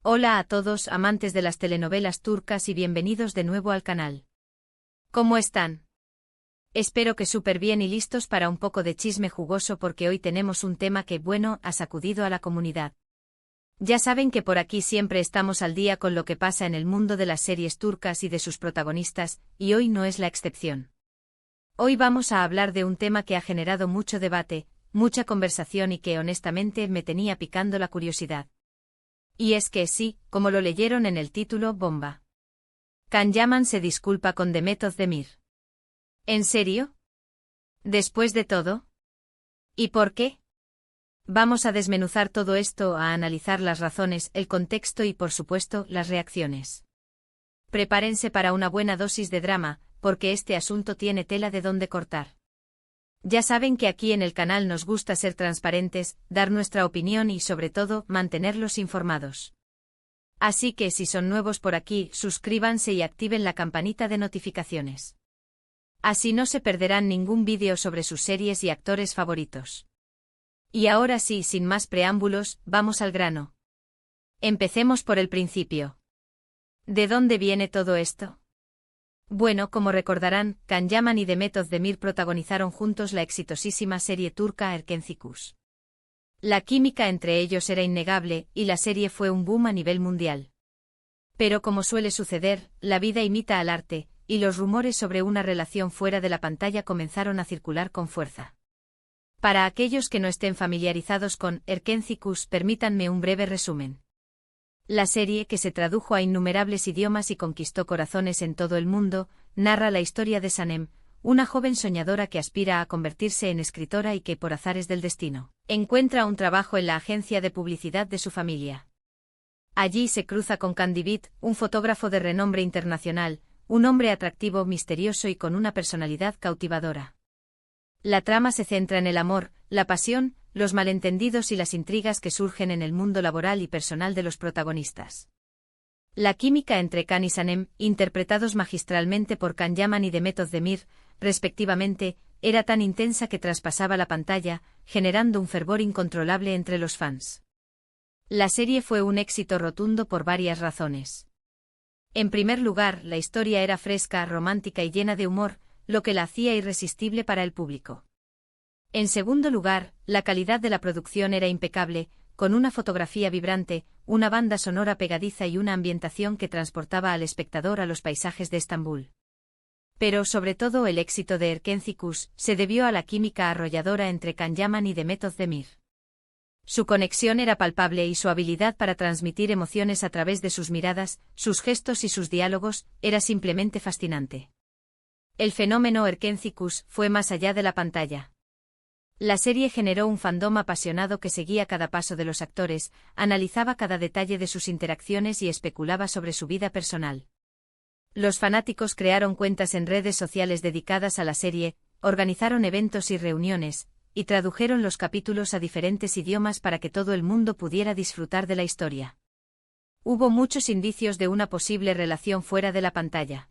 Hola a todos amantes de las telenovelas turcas y bienvenidos de nuevo al canal. ¿Cómo están? Espero que súper bien y listos para un poco de chisme jugoso porque hoy tenemos un tema que, bueno, ha sacudido a la comunidad. Ya saben que por aquí siempre estamos al día con lo que pasa en el mundo de las series turcas y de sus protagonistas, y hoy no es la excepción. Hoy vamos a hablar de un tema que ha generado mucho debate, mucha conversación y que honestamente me tenía picando la curiosidad. Y es que sí, como lo leyeron en el título, bomba. Can Yaman se disculpa con Demet Özdemir. ¿En serio? ¿Después de todo? ¿Y por qué? Vamos a desmenuzar todo esto, a analizar las razones, el contexto y por supuesto, las reacciones. Prepárense para una buena dosis de drama, porque este asunto tiene tela de donde cortar. Ya saben que aquí en el canal nos gusta ser transparentes, dar nuestra opinión y sobre todo, mantenerlos informados. Así que si son nuevos por aquí, suscríbanse y activen la campanita de notificaciones. Así no se perderán ningún vídeo sobre sus series y actores favoritos. Y ahora sí, sin más preámbulos, vamos al grano. Empecemos por el principio. ¿De dónde viene todo esto? Bueno, como recordarán, Can Yaman y Demet Özdemir protagonizaron juntos la exitosísima serie turca Erkenci. La química entre ellos era innegable, y la serie fue un boom a nivel mundial. Pero como suele suceder, la vida imita al arte, y los rumores sobre una relación fuera de la pantalla comenzaron a circular con fuerza. Para aquellos que no estén familiarizados con Erkenci, permítanme un breve resumen. La serie, que se tradujo a innumerables idiomas y conquistó corazones en todo el mundo, narra la historia de Sanem, una joven soñadora que aspira a convertirse en escritora y que, por azares del destino, encuentra un trabajo en la agencia de publicidad de su familia. Allí se cruza con Can Divit, un fotógrafo de renombre internacional, un hombre atractivo, misterioso y con una personalidad cautivadora. La trama se centra en el amor, la pasión, los malentendidos y las intrigas que surgen en el mundo laboral y personal de los protagonistas. La química entre Can y Sanem, interpretados magistralmente por Can Yaman y Demet Özdemir, respectivamente, era tan intensa que traspasaba la pantalla, generando un fervor incontrolable entre los fans. La serie fue un éxito rotundo por varias razones. En primer lugar, la historia era fresca, romántica y llena de humor, lo que la hacía irresistible para el público. En segundo lugar, la calidad de la producción era impecable, con una fotografía vibrante, una banda sonora pegadiza y una ambientación que transportaba al espectador a los paisajes de Estambul. Pero sobre todo el éxito de Erkenci se debió a la química arrolladora entre Can Yaman y Demet Özdemir. Su conexión era palpable y su habilidad para transmitir emociones a través de sus miradas, sus gestos y sus diálogos, era simplemente fascinante. El fenómeno Erkenci fue más allá de la pantalla. La serie generó un fandom apasionado que seguía cada paso de los actores, analizaba cada detalle de sus interacciones y especulaba sobre su vida personal. Los fanáticos crearon cuentas en redes sociales dedicadas a la serie, organizaron eventos y reuniones, y tradujeron los capítulos a diferentes idiomas para que todo el mundo pudiera disfrutar de la historia. Hubo muchos indicios de una posible relación fuera de la pantalla.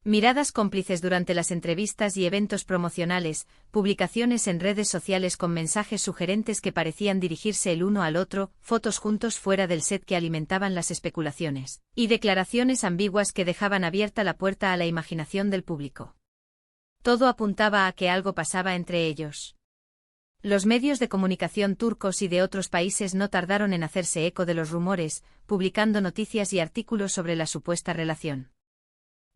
Miradas cómplices durante las entrevistas y eventos promocionales, publicaciones en redes sociales con mensajes sugerentes que parecían dirigirse el uno al otro, fotos juntos fuera del set que alimentaban las especulaciones, y declaraciones ambiguas que dejaban abierta la puerta a la imaginación del público. Todo apuntaba a que algo pasaba entre ellos. Los medios de comunicación turcos y de otros países no tardaron en hacerse eco de los rumores, publicando noticias y artículos sobre la supuesta relación.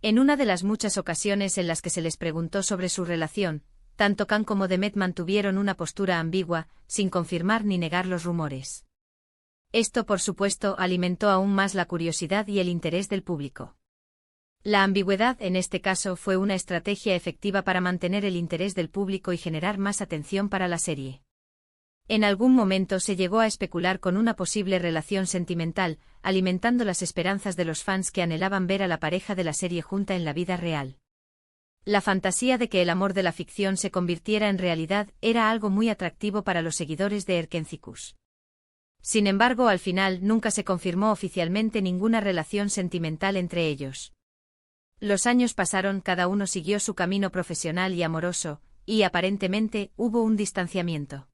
En una de las muchas ocasiones en las que se les preguntó sobre su relación, tanto Can como Demet mantuvieron una postura ambigua, sin confirmar ni negar los rumores. Esto, por supuesto, alimentó aún más la curiosidad y el interés del público. La ambigüedad, en este caso, fue una estrategia efectiva para mantener el interés del público y generar más atención para la serie. En algún momento se llegó a especular con una posible relación sentimental, alimentando las esperanzas de los fans que anhelaban ver a la pareja de la serie junta en la vida real. La fantasía de que el amor de la ficción se convirtiera en realidad era algo muy atractivo para los seguidores de Erkenci. Sin embargo, al final nunca se confirmó oficialmente ninguna relación sentimental entre ellos. Los años pasaron, cada uno siguió su camino profesional y amoroso, y aparentemente hubo un distanciamiento.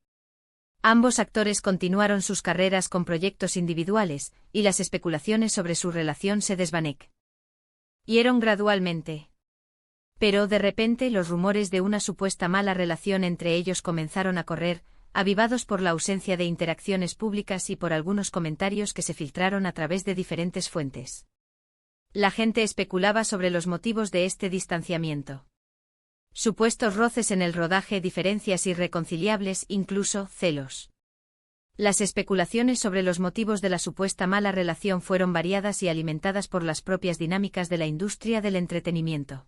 Ambos actores continuaron sus carreras con proyectos individuales, y las especulaciones sobre su relación se desvanecieron gradualmente. Pero de repente los rumores de una supuesta mala relación entre ellos comenzaron a correr, avivados por la ausencia de interacciones públicas y por algunos comentarios que se filtraron a través de diferentes fuentes. La gente especulaba sobre los motivos de este distanciamiento. Supuestos roces en el rodaje, diferencias irreconciliables, incluso celos. Las especulaciones sobre los motivos de la supuesta mala relación fueron variadas y alimentadas por las propias dinámicas de la industria del entretenimiento.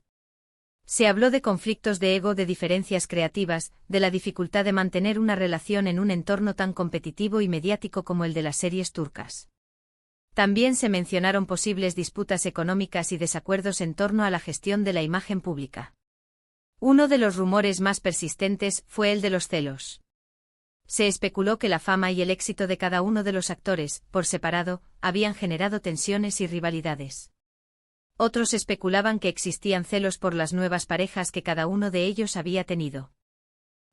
Se habló de conflictos de ego, de diferencias creativas, de la dificultad de mantener una relación en un entorno tan competitivo y mediático como el de las series turcas. También se mencionaron posibles disputas económicas y desacuerdos en torno a la gestión de la imagen pública. Uno de los rumores más persistentes fue el de los celos. Se especuló que la fama y el éxito de cada uno de los actores, por separado, habían generado tensiones y rivalidades. Otros especulaban que existían celos por las nuevas parejas que cada uno de ellos había tenido.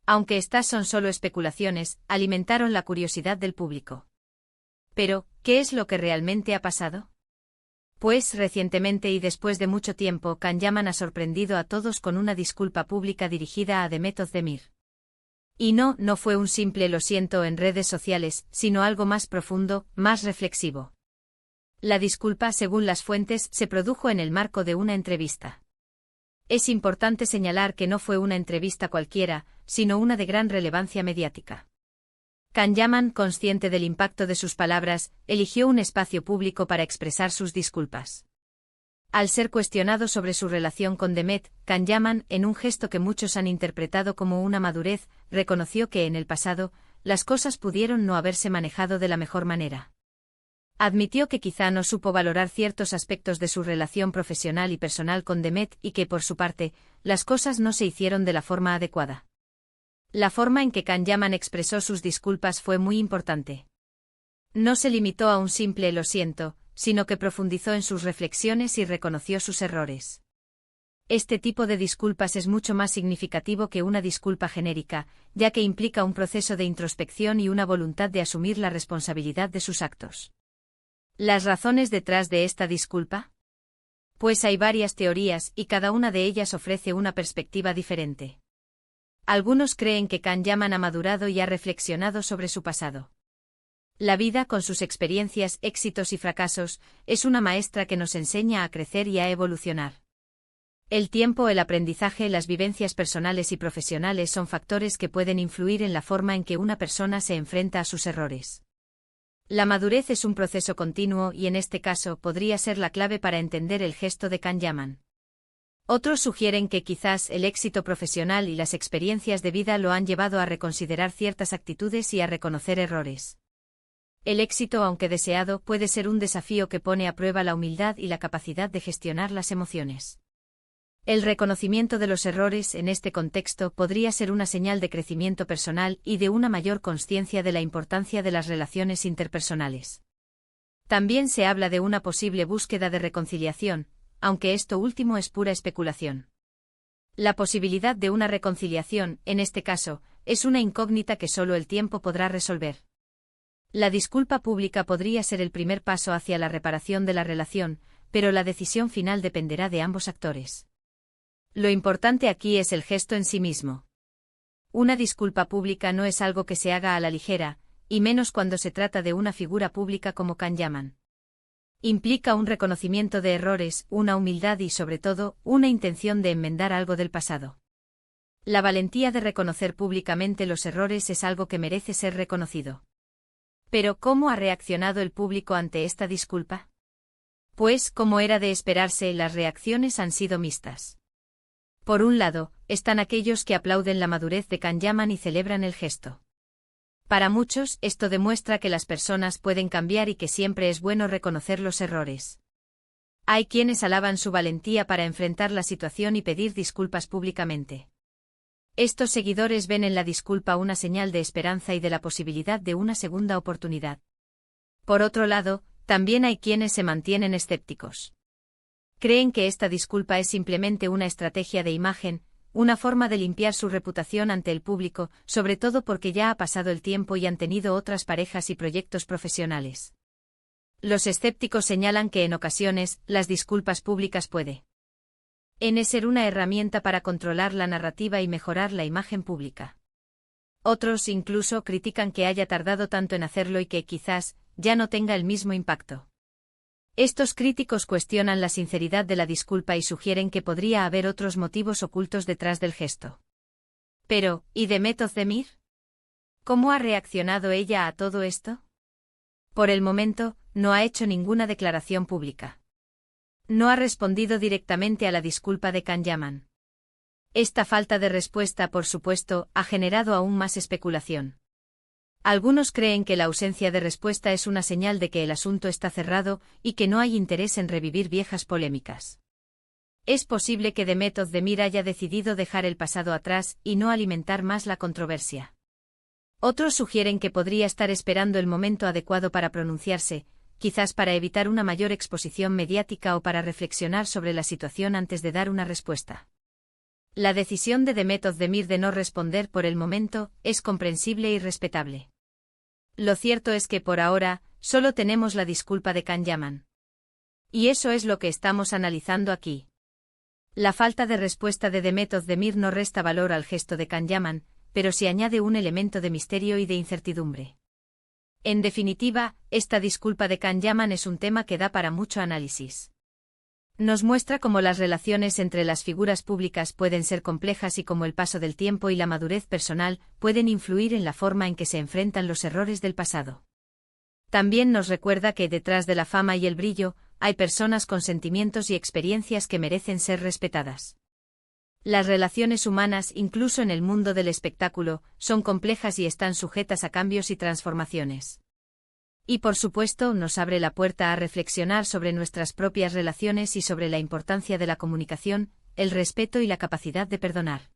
Aunque estas son solo especulaciones, alimentaron la curiosidad del público. Pero, ¿qué es lo que realmente ha pasado? Pues recientemente y después de mucho tiempo, Can Yaman ha sorprendido a todos con una disculpa pública dirigida a Demet Özdemir. Y no fue un simple "lo siento" en redes sociales, sino algo más profundo, más reflexivo. La disculpa, según las fuentes, se produjo en el marco de una entrevista. Es importante señalar que no fue una entrevista cualquiera, sino una de gran relevancia mediática. Can Yaman, consciente del impacto de sus palabras, eligió un espacio público para expresar sus disculpas. Al ser cuestionado sobre su relación con Demet, Can Yaman, en un gesto que muchos han interpretado como una madurez, reconoció que en el pasado, las cosas pudieron no haberse manejado de la mejor manera. Admitió que quizá no supo valorar ciertos aspectos de su relación profesional y personal con Demet y que, por su parte, las cosas no se hicieron de la forma adecuada. La forma en que Can Yaman expresó sus disculpas fue muy importante. No se limitó a un simple "lo siento", sino que profundizó en sus reflexiones y reconoció sus errores. Este tipo de disculpas es mucho más significativo que una disculpa genérica, ya que implica un proceso de introspección y una voluntad de asumir la responsabilidad de sus actos. ¿Las razones detrás de esta disculpa? Pues hay varias teorías y cada una de ellas ofrece una perspectiva diferente. Algunos creen que Can Yaman ha madurado y ha reflexionado sobre su pasado. La vida, con sus experiencias, éxitos y fracasos, es una maestra que nos enseña a crecer y a evolucionar. El tiempo, el aprendizaje, las vivencias personales y profesionales son factores que pueden influir en la forma en que una persona se enfrenta a sus errores. La madurez es un proceso continuo y en este caso podría ser la clave para entender el gesto de Can Yaman. Otros sugieren que quizás el éxito profesional y las experiencias de vida lo han llevado a reconsiderar ciertas actitudes y a reconocer errores. El éxito, aunque deseado, puede ser un desafío que pone a prueba la humildad y la capacidad de gestionar las emociones. El reconocimiento de los errores en este contexto podría ser una señal de crecimiento personal y de una mayor consciencia de la importancia de las relaciones interpersonales. También se habla de una posible búsqueda de reconciliación, aunque esto último es pura especulación. La posibilidad de una reconciliación, en este caso, es una incógnita que solo el tiempo podrá resolver. La disculpa pública podría ser el primer paso hacia la reparación de la relación, pero la decisión final dependerá de ambos actores. Lo importante aquí es el gesto en sí mismo. Una disculpa pública no es algo que se haga a la ligera, y menos cuando se trata de una figura pública como Can Yaman. Implica un reconocimiento de errores, una humildad y, sobre todo, una intención de enmendar algo del pasado. La valentía de reconocer públicamente los errores es algo que merece ser reconocido. Pero, ¿cómo ha reaccionado el público ante esta disculpa? Pues, como era de esperarse, las reacciones han sido mixtas. Por un lado, están aquellos que aplauden la madurez de Can Yaman y celebran el gesto. Para muchos, esto demuestra que las personas pueden cambiar y que siempre es bueno reconocer los errores. Hay quienes alaban su valentía para enfrentar la situación y pedir disculpas públicamente. Estos seguidores ven en la disculpa una señal de esperanza y de la posibilidad de una segunda oportunidad. Por otro lado, también hay quienes se mantienen escépticos. Creen que esta disculpa es simplemente una estrategia de imagen, una forma de limpiar su reputación ante el público, sobre todo porque ya ha pasado el tiempo y han tenido otras parejas y proyectos profesionales. Los escépticos señalan que en ocasiones, las disculpas públicas pueden ser una herramienta para controlar la narrativa y mejorar la imagen pública. Otros incluso critican que haya tardado tanto en hacerlo y que quizás ya no tenga el mismo impacto. Estos críticos cuestionan la sinceridad de la disculpa y sugieren que podría haber otros motivos ocultos detrás del gesto. Pero, ¿y Demet Özdemir? ¿Cómo ha reaccionado ella a todo esto? Por el momento, no ha hecho ninguna declaración pública. No ha respondido directamente a la disculpa de Can Yaman. Esta falta de respuesta, por supuesto, ha generado aún más especulación. Algunos creen que la ausencia de respuesta es una señal de que el asunto está cerrado y que no hay interés en revivir viejas polémicas. Es posible que Demet Özdemir haya decidido dejar el pasado atrás y no alimentar más la controversia. Otros sugieren que podría estar esperando el momento adecuado para pronunciarse, quizás para evitar una mayor exposición mediática o para reflexionar sobre la situación antes de dar una respuesta. La decisión de Demet Özdemir de no responder por el momento es comprensible y respetable. Lo cierto es que por ahora, solo tenemos la disculpa de Can Yaman. Y eso es lo que estamos analizando aquí. La falta de respuesta de Demet Özdemir no resta valor al gesto de Can Yaman, pero sí añade un elemento de misterio y de incertidumbre. En definitiva, esta disculpa de Can Yaman es un tema que da para mucho análisis. Nos muestra cómo las relaciones entre las figuras públicas pueden ser complejas y cómo el paso del tiempo y la madurez personal pueden influir en la forma en que se enfrentan los errores del pasado. También nos recuerda que detrás de la fama y el brillo, hay personas con sentimientos y experiencias que merecen ser respetadas. Las relaciones humanas, incluso en el mundo del espectáculo, son complejas y están sujetas a cambios y transformaciones. Y por supuesto, nos abre la puerta a reflexionar sobre nuestras propias relaciones y sobre la importancia de la comunicación, el respeto y la capacidad de perdonar.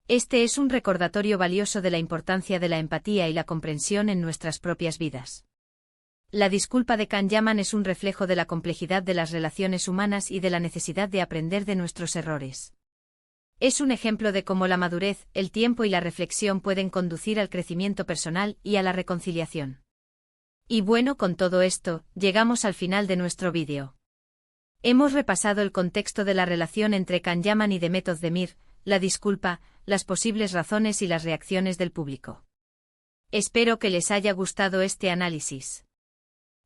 Este es un recordatorio valioso de la importancia de la empatía y la comprensión en nuestras propias vidas. La disculpa de Can Yaman es un reflejo de la complejidad de las relaciones humanas y de la necesidad de aprender de nuestros errores. Es un ejemplo de cómo la madurez, el tiempo y la reflexión pueden conducir al crecimiento personal y a la reconciliación. Y bueno, con todo esto, llegamos al final de nuestro vídeo. Hemos repasado el contexto de la relación entre Can Yaman y Demet Özdemir, la disculpa, las posibles razones y las reacciones del público. Espero que les haya gustado este análisis.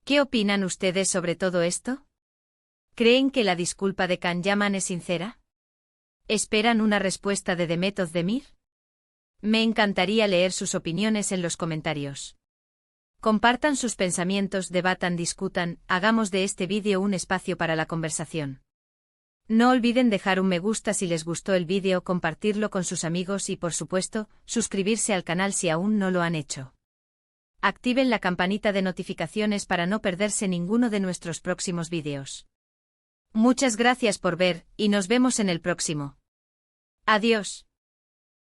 ¿Qué opinan ustedes sobre todo esto? ¿Creen que la disculpa de Can Yaman es sincera? ¿Esperan una respuesta de Demet Özdemir? Me encantaría leer sus opiniones en los comentarios. Compartan sus pensamientos, debatan, discutan, hagamos de este vídeo un espacio para la conversación. No olviden dejar un me gusta si les gustó el vídeo, compartirlo con sus amigos y, por supuesto, suscribirse al canal si aún no lo han hecho. Activen la campanita de notificaciones para no perderse ninguno de nuestros próximos vídeos. Muchas gracias por ver, y nos vemos en el próximo. Adiós.